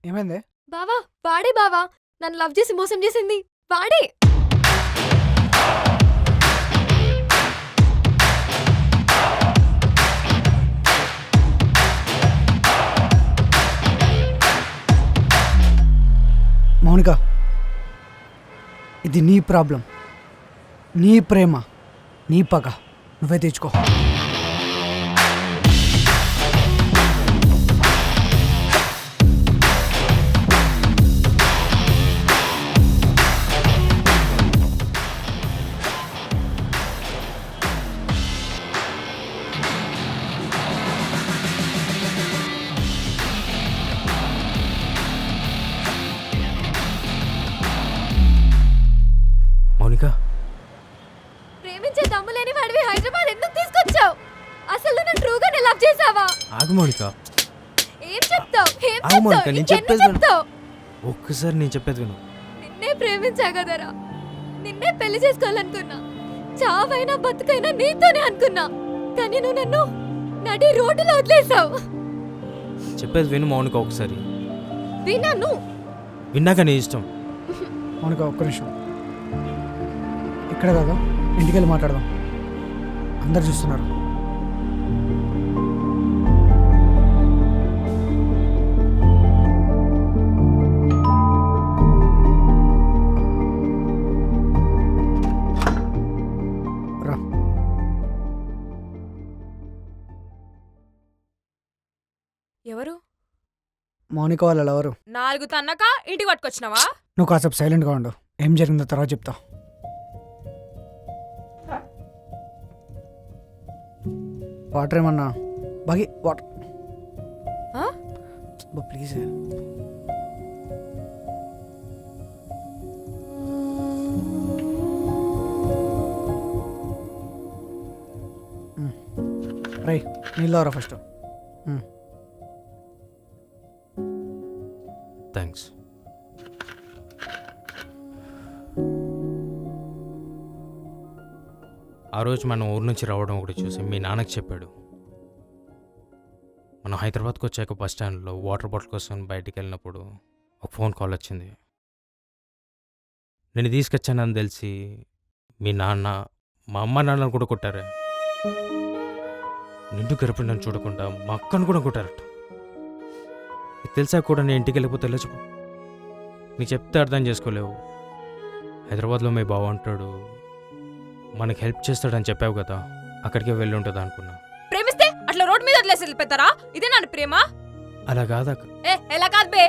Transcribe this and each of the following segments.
ఏమైంది? బావా వాడే బావా నన్ను లవ్ చేసి మోసం చేసింది వాడే. మౌనిక, ఇది నీ ప్రాబ్లం, నీ ప్రేమ, నీ పగ, నువ్వే తెచ్చుకో. మౌనిక, ప్రేమించే దమ్ము లేని వాడివి హైదరాబాద్ ఎందుకు తీసుకొచ్చావు? అసలు నన్ను ట్రూగానే లవ్ చేసావా? ఆగు మౌనిక. ఏం చెప్తావు? ఏం ఆగు మౌనిక, చెప్తావు? నేను ఇంకెన్ని చెప్పేది విను. చెప్తావు? ఒక్కసారి నేను చెప్పేది విను. నిన్నే ప్రేమించా కదరా, నిన్నే పెళ్లి చేసుకోవాలనుకున్నా, చావైనా బతుకైనా నీతోనే అనుకున్నా, కానీ నువ్వు నన్ను నడి రోడ్డులో వదిలేసావు. చెప్పేది విను మౌనిక ఒకసారి. విన్నాను. విన్నాక నీ ఇష్టం. మౌనిక ఒక్క నిమిషం, ఇక్కడ కాదు, ఇంటికి వెళ్ళి మాట్లాడదాం, అందరు చూస్తున్నారు. రా. ఎవరు? మౌనిక వాళ్ళ ఎవరు? 4 తన్నాక ఇంటికి పట్టుకొచ్చినావా? నువ్వు కాసేపు సైలెంట్గా ఉండు, ఏం జరిగిందో తర్వాత చెప్తా. వాటర్ ఏమన్నా? బాగి వాటర్ ఆ? ప్లీజ్. రై నీళ్ళవరా ఫస్ట్. థ్యాంక్స్. ఆ రోజు మనం ఊరు నుంచి రావడం ఒకటి చూసి మీ నాన్నకి చెప్పాడు. మనం హైదరాబాద్కి వచ్చాక బస్ స్టాండ్లో వాటర్ బాటిల్ కోసం బయటికి వెళ్ళినప్పుడు ఒక ఫోన్ కాల్ వచ్చింది. నేను తీసుకొచ్చానని తెలిసి మీ నాన్న మా అమ్మ నాన్నను కూడా కొట్టారే. నిండు గడప నన్ను చూడకుండా మా అక్కను కూడా కొట్టారట. నీకు తెలిసా కూడా నేను ఇంటికి వెళ్ళిపోతే ఎలా చెప్పు? నీకు చెప్తే అర్థం చేసుకోలేవు. హైదరాబాద్లో మీ బావ అంటాడు, మనకి హెల్ప్ చేస్తాడని చెప్పావు కదా, అక్కడికే వెళ్ళి ఉంటుంది అనుకున్నా. ప్రేమిస్తే అట్లా రోడ్ మీద వదిలేసి వెళ్ళిపోతారా? ఇదే నా ప్రేమ? అలా కాదక్క. ఎలా కాదు బే?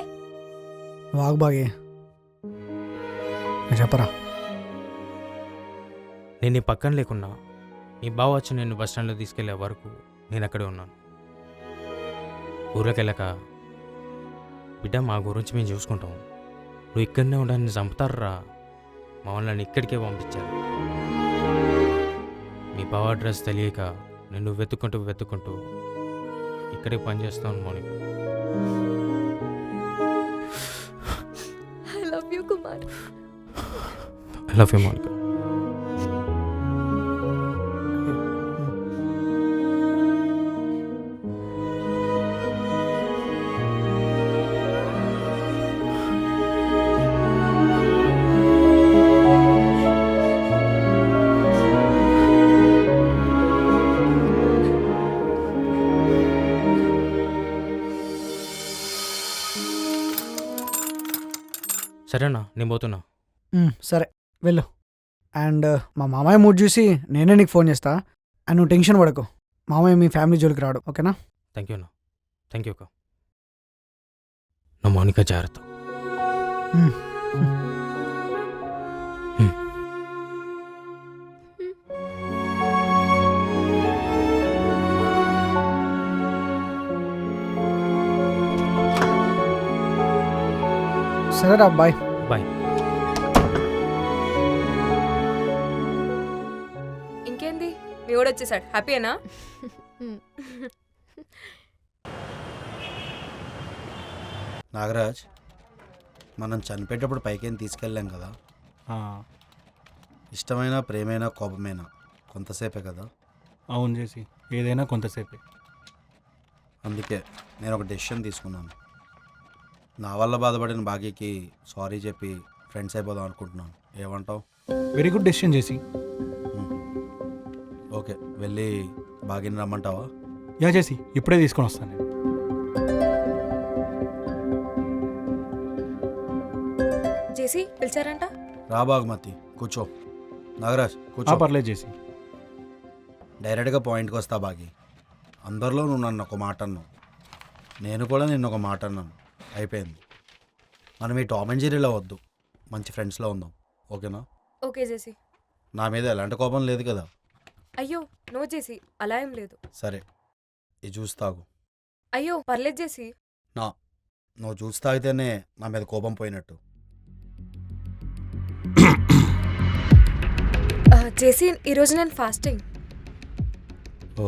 వాగు బాగి, చెప్పరా. నేను నీ పక్కన లేకున్నా నీ బావ వచ్చి నేను బస్ స్టాండ్లో తీసుకెళ్లే వరకు నేను అక్కడే ఉన్నాను. ఊర్లోకి వెళ్ళాక, బిడ్డ మా గురించి మేము చూసుకుంటాం, నువ్వు ఇక్కడనే ఉండని చంపుతారా, మా వాళ్ళని ఇక్కడికే పంపించారు. మీ బావ అడ్రస్ తెలియక నేను వెతుక్కుంటూ ఇక్కడే పనిచేస్తాను Mounika. I love you Kumar. I love you Mounika. సరేనా, నేను పోతున్నా. సరే వెళ్ళు. అండ్ మా మామయ్య మూడ్ చూసి నేనే నీకు ఫోన్ చేస్తా. అండ్ నువ్వు టెన్షన్ పడకు, మామయ్య మీ ఫ్యామిలీ జోలికి రాడు, ఓకేనా? థ్యాంక్ యూ అన్న. థ్యాంక్ యూ అక్క. నా మౌనిక జాగ్రత్త. సరేరా, బాయ్. బాయ్. ఇంకేంది, మీ వాడు వచ్చేసాడు, హ్యాపీయేనా? నాగరాజ్, మనం చనిపోయేటప్పుడు పైకేం తీసుకెళ్ళాం కదా, ఇష్టమైన ప్రేమైనా కోపమైనా కొంతసేపే కదా. అవును చేసి, ఏదైనా కొంతసేపే. అందుకే నేను ఒక డెసిషన్ తీసుకున్నాను. నా వల్ల బాధపడిన భాగ్యకి సారీ చెప్పి ఫ్రెండ్స్ అయిపోదాం అనుకుంటున్నాను. ఏమంటావు? వెరీ గుడ్ డెసిషన్ చేసి. ఓకే, వెళ్ళి భాగ్యని రమ్మంటావా? యా చేసి, ఇప్పుడే తీసుకొని వస్తాను నేను. జేసీ పిలిచారంట? రా బాగుమతి, కూర్చో. నాగరాజ్ కూర్చో. పర్లేదు చేసి. డైరెక్ట్గా పాయింట్కి వస్తా బాగి. అందరిలో నువ్వు నన్ను ఒక మాట అన్నావు, నేను కూడా నిన్ను ఒక మాట అన్నాను. అయిపోయింది. మనం ఈ టామ్ అండ్ జెర్రీలో వద్దు, మంచి ఫ్రెండ్స్లో ఉందాం. ఓకేనా? ఓకే జేసీ. నా మీద ఎలాంటి కోపం లేదు కదా? అయ్యో నో జేసీ, అలా ఏం లేదు. సరే, ఇది జ్యూస్ తాగు. అయ్యో పర్లేదు జేసీ. నువ్వు జ్యూస్ తాగితేనే నా మీద కోపం పోయినట్టు. జేసీ ఈరోజు నేను ఫాస్టింగ్. ఓ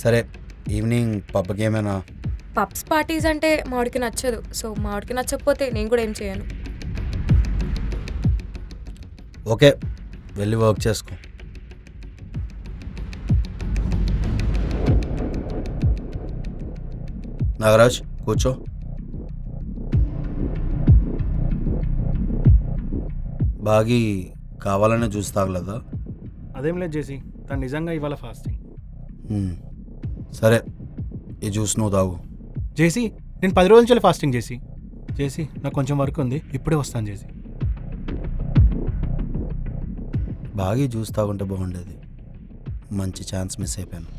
సరే, ఈవినింగ్ పబ్కి ఏమైనా? పబ్స్ పార్టీస్ అంటే మామిడికి నచ్చదు. సో మామిడికి నచ్చకపోతే నేను కూడా ఏం చేయను. ఓకే, వెళ్ళి వర్క్ చేసుకో. నాగరాజ్ కూర్చో. బాగి కావాలనే జ్యూస్ తాగలేదా? అదేం లేదు చేసి, తను నిజంగా ఇవాళ ఫాస్టింగ్. సరే, ఈ జ్యూస్ నువ్వు తాగు. చేసి నేను 10 రోజుల నుంచి ఫాస్టింగ్ చేసి. చేసి నాకు కొంచెం వర్క్ ఉంది, ఇప్పుడే వస్తాను చేసి. బాగా జ్యూస్ తాగుంటే బాగుండేది. మంచి ఛాన్స్ మిస్ అయిపోయాను.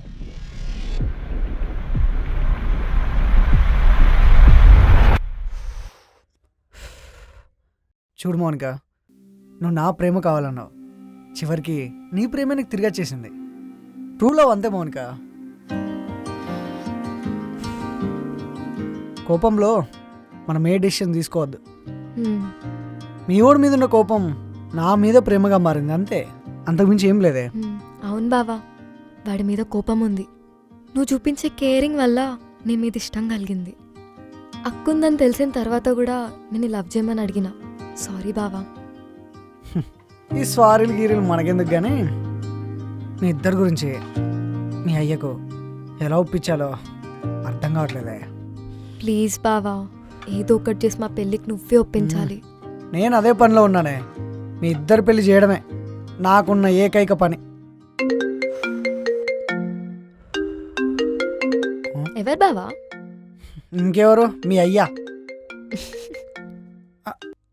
చూడు మౌనిక, నువ్వు నా ప్రేమ కావాలన్నావు, చివరికి నీ ప్రేమ నీకు తిరిగి వచ్చేసింది. ట్రూ లవ్ అంతే మౌనిక. కోపంలో మనం ఏ డెసిషన్ తీసుకోవద్దు. మీ ఓడి మీద ఉన్న కోపం నా మీద ప్రేమగా మారింది అంతే, అంతకుమించి ఏం లేదే. అవును బావా, వాడి మీద కోపం ఉంది. నువ్వు చూపించే కేరింగ్ వల్ల నీ మీద ఇష్టం కలిగింది. అక్కుందని తెలిసిన తర్వాత కూడా నేను లవ్ చేయమని అడిగిన. సారీ బావా. ఈ స్వారీలు గీరీలు మనకెందుకు కానీ మీ ఇద్దరి గురించి మీ అయ్యకు ఎలా ఒప్పించాలో అర్థం కావట్లేదే. ప్లీజ్ బావా, ఏదో ఒకటి చేసి మా పెళ్ళికి నువ్వే ఒప్పించాలి. నేను అదే పనిలో ఉన్నానే. మీ ఇద్దరు పెళ్లి చేయడమే నాకున్న ఏకైక పని. ఎవరు బావా? ఇంకెవరు? మీ అయ్యా.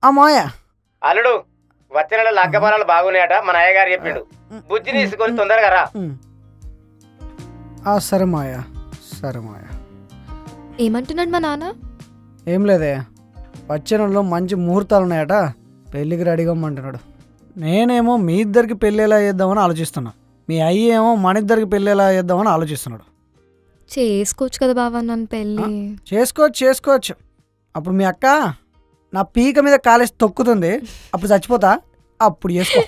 ఆ మాయ. అల్లుడు వచ్చే నెల లగ్గపానాలు బాగున్నాయట, మన అయ్యగారు చెప్పిండు. బుజ్జిని తీసుకొని తొందరగా రా. సరే మాయ, సరే మాయ. ఏమంటున్నాడు మా నాన్న? ఏం లేదే, వచ్చే నెలలో మంచి ముహూర్తాలు ఉన్నాయట, పెళ్ళికి రెడీగా అంటున్నాడు. నేనేమో మీ ఇద్దరికి పెళ్ళి ఎలా చేద్దామని ఆలోచిస్తున్నా, మీ అయ్య ఏమో మన ఇద్దరికి పెళ్ళి ఎలా చేద్దామని ఆలోచిస్తున్నాడు. చేసుకోవచ్చు కదా బావా నన్ను పెళ్ళి. చేసుకోవచ్చు. అప్పుడు మీ అక్క నా పీక మీద కాలేసి తొక్కుతుంది, అప్పుడు చచ్చిపోతా, అప్పుడు చేసుకో.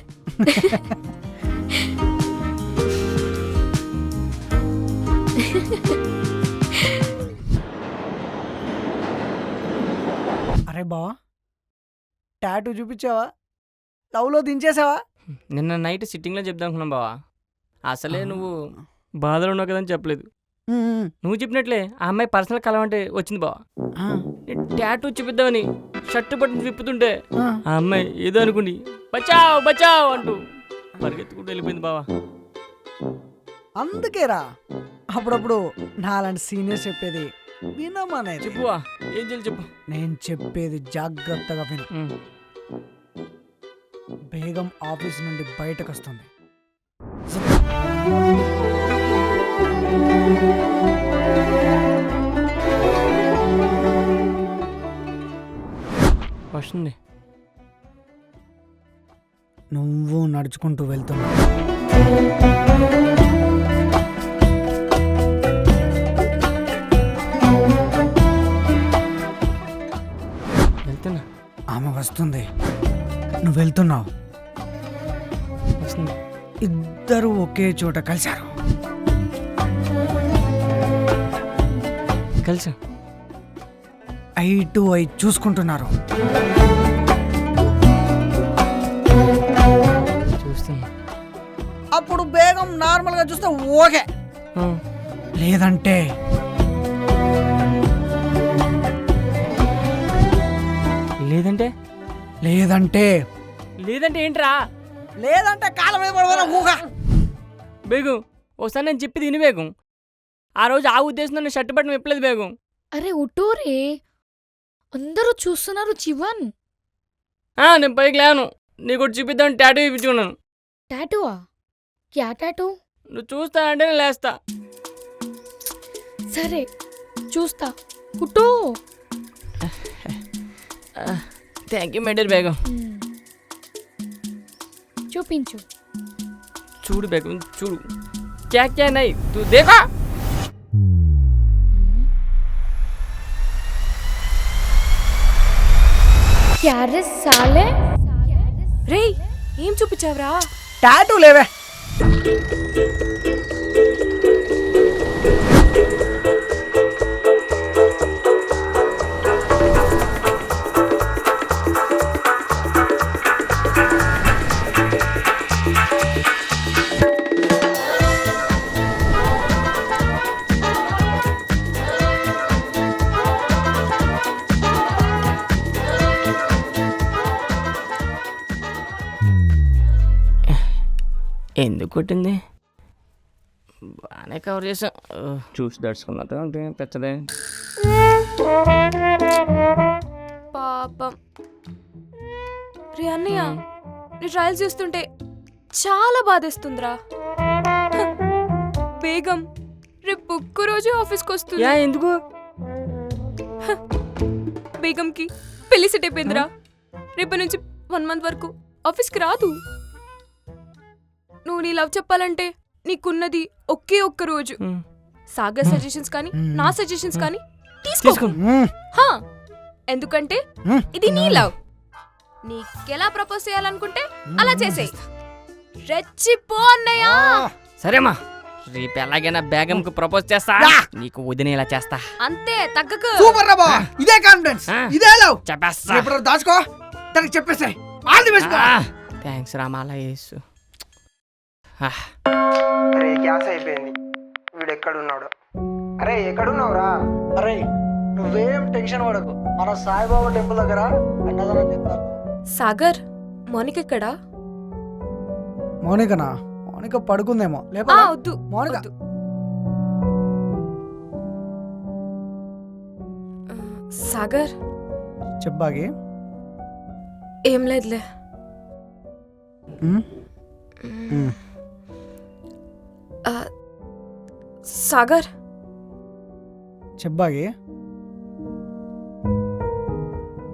అరే బావా, టాటూ చూపించావా? లవ్లో దించేసావా? నిన్న నైట్ సిట్టింగ్లో చెప్దాం అనుకున్నాం బావా. అసలే నువ్వు బాధలో ఉన్నావు కదని చెప్పలేదు. నువ్వు చెప్పినట్లే ఆ అమ్మాయి పర్సనల్ కలవంటే వచ్చింది బావా. టాటూ చూపిద్దామని షర్టు పట్టుని విప్పుతుంటే ఆ అమ్మాయి ఏదో అనుకుని బచావ్ బచావ్ అంటూ పరిగెత్తుకుంటూ వెళ్ళిపోయింది బావా. అందుకేరా అప్పుడప్పుడు నాలాంటి సీనియర్స్ చెప్పేది వినమనే. చెప్పువా, ఏం చేయాలి చెప్పు. నేను చెప్పేది జాగ్రత్తగా విను. బేగం ఆఫీస్ నుండి బయటకు వస్తుంది. వస్తుంది. నువ్వు నడుచుకుంటూ వెళ్తున్నావు. వెళ్తున్నా. ఆమె వస్తుంది, నువ్వు వెళ్తున్నావు. వస్తుంది. ఇద్దరు ఒకే చోట కలిశారు. కలిసా? ఐ టు ఐ చూసుకుంటున్నారు. చూస్తున్నా. అప్పుడు బేగం నార్మల్గా చూస్తే ఓకే, లేదంటే లేదంటే లేదంటే ఏంట్రా? లేదంటే కాళ్ళ మీద పడవరా ఊగా. బేగం ఒకసారి నేను చెప్పి తిని బేగం. ఆ రోజు ఆ ఉద్దేశంతో నేను షర్ట్ బట్టం విప్పలేదు బేగం. అరే ఉటోరే, అందరూ చూస్తున్నారు చివన్. నేను పైకి లేను, నీకు ఒకటి చూపిద్దామని టాటూ ఇప్పించుకున్నాను. టాటూవా? క్యా టాటూ? నువ్వు చూస్తా అంటే నేను లేస్తా. సరే చూస్తా, కుట్టో. థ్యాంక్ యూ మేడర్ బేగం. చూపించు. చూడు బేగం చూడు. క్యా క్యా నై తూ దేఖా. క్యా రే సాలే. రేయ్ ఏం చూపించావురా? టాటూ లేవే. ఎందుకు కొట్టింది? బాగానే కవర్ చేసాం. చూసి దడుచుకున్నట్టు అంటే పెచ్చదే. పాపం. రే అన్నయ్య, నీ ట్రయల్స్ చూస్తుంటే చాలా బాధేస్తుందిరా. బేగం రేపు ఒక్క రోజు ఆఫీస్కి వస్తుంది. ఎందుకు? బేగంకి పెళ్లి సెట్ అయిపోయిందిరా. రేపటి నుంచి 1 month వరకు ఆఫీస్కి రాదు. నువ్వు నీ లవ్ చెప్పాలంటే నీకున్నది ఒకే ఒక్క రోజు. సాగర్ సజెషన్స్ కానీ నా సజెషన్స్ కానీ తీసుకో. హా, ఎందుకంటే ఇది నీ లవ్. నీకెలా ప్రపోజ్ చేయాలనుకుంటే అలా చేసేయ్. రెచ్చిపో అన్నయ్య. సరేమా, రేపు ఎలాగైనా బేగంకు ప్రపోజ్ చేస్తా. నీకు వదినేలా చేస్తా. అంతే, తగ్గకు. సూపర్ రా బావ, ఇదే కాన్ఫిడెన్స్, ఇదే లవ్. చెప్పేస్తా. ఇప్పుడు దాచుకో, దానికి చెప్పేసాయి. All the best. థ్యాంక్స్ రామాల యేసు. అరే గ్యాస్ అయిపోయింది, వీడు ఎక్కడున్నాడు? అరే ఎక్కడున్నావురా? అరే నువ్వేం టెన్షన్ పడకు, మన సాయిబాబా టెంపుల్ దగ్గర అన్నదానం చెప్తాను. సాగర్, మౌనిక ఎక్కడా? మౌనికనా? మౌనిక పడుకుందేమో. వద్దు మౌనిక వద్దు. సాగర్ చెప్పాగి. ఏం లేదులే. సాగర్ చెప్పాగి.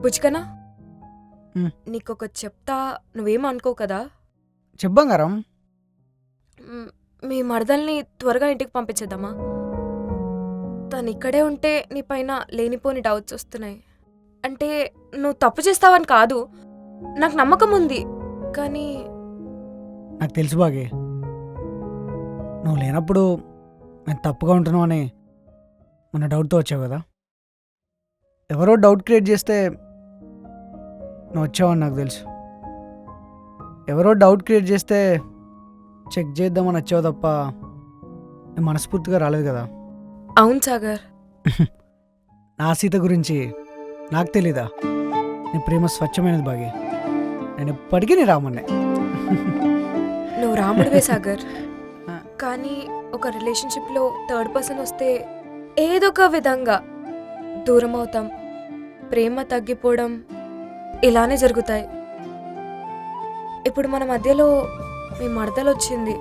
బుజ్జికనా, నీకొక చెప్తా, నువ్వేం అనుకో కదా? చెప్పంగారం. మీ మరదల్ని త్వరగా ఇంటికి పంపించేద్దామా? తను ఇక్కడే ఉంటే నీ పైన లేనిపోని డౌట్స్ వస్తున్నాయి. అంటే నువ్వు తప్పు చేస్తావని కాదు, నాకు నమ్మకం ఉంది, కానీ నాకు తెలుసు బాగి, నువ్వు లేనప్పుడు నేను తప్పుగా ఉంటున్నావు అని మన డౌట్తో వచ్చావు కదా. ఎవరో డౌట్ క్రియేట్ చేస్తే నువ్వు వచ్చావని నాకు తెలుసు. ఎవరో డౌట్ క్రియేట్ చేస్తే చెక్ చేద్దామని వచ్చావు తప్ప నేను మనస్ఫూర్తిగా రాలేదు కదా. అవును సాగర్. నా సీత గురించి నాకు తెలీదా? నీ ప్రేమ స్వచ్ఛమైనది బాగి, నేను ఎప్పటికీ నీ రామన్నే. నువ్వు రాముడివే సాగర్, కానీ ఒక రిలేషన్షిప్లో థర్డ్ పర్సన్ వస్తే ఏదో ఒక విధంగా దూరం అవుతాం, ప్రేమ తగ్గిపోవడం ఇలానే జరుగుతాయి. ఇప్పుడు మన మధ్యలో మీ మడతలు వచ్చింది,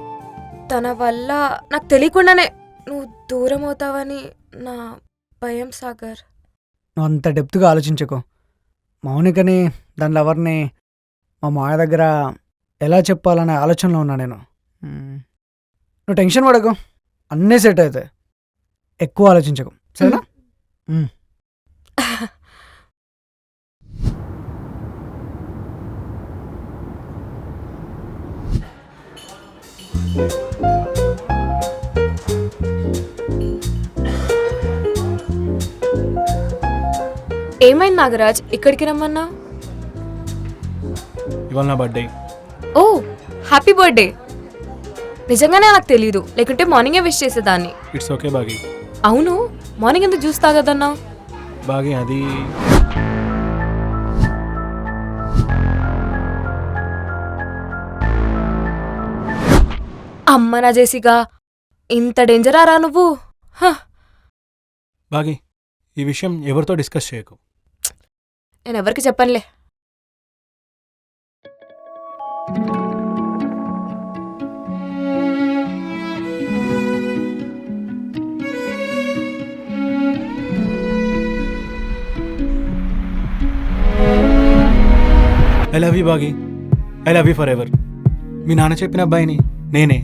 తన వల్ల నాకు తెలియకుండానే నువ్వు దూరం అవుతావని నా భయం సాగర్. నువ్వు అంత డెప్త్గా ఆలోచించకు. మౌనికని, దాని లవర్ని మా మాయ దగ్గర ఎలా చెప్పాలనే ఆలోచనలో ఉన్నా నేను. నువ్వు టెన్షన్ పడకు, అన్నీ సెట్ అవుతాయి. ఎక్కువ ఆలోచించకు, సరేనా? ఏమైంది నాగరాజ్, ఇక్కడికి రమ్మన్నా? ఇవాళ నా బర్త్డే. ఓ హ్యాపీ బర్త్డే. నిజంగానే నాకు తెలీదు, లేకుంటే మార్నింగే విష్ చేసేదాన్ని. ఇట్స్ ఓకే బాగి. అవును, మార్నింగ్ ఎందుకు జ్యూస్ తాగదన్నా? బాగి అది అమ్మ నా జేసిగా ఇంత డేంజరారా నువ్వు హ, బాగి ఈ విషయం ఎవరితో డిస్కస్ చేయకు. నేను ఎవరికి చెప్పనులే. ఐ లవ్ యూ బాగి, I love you forever. మీ నాన్న చెప్పిన అబ్బాయిని నేనే.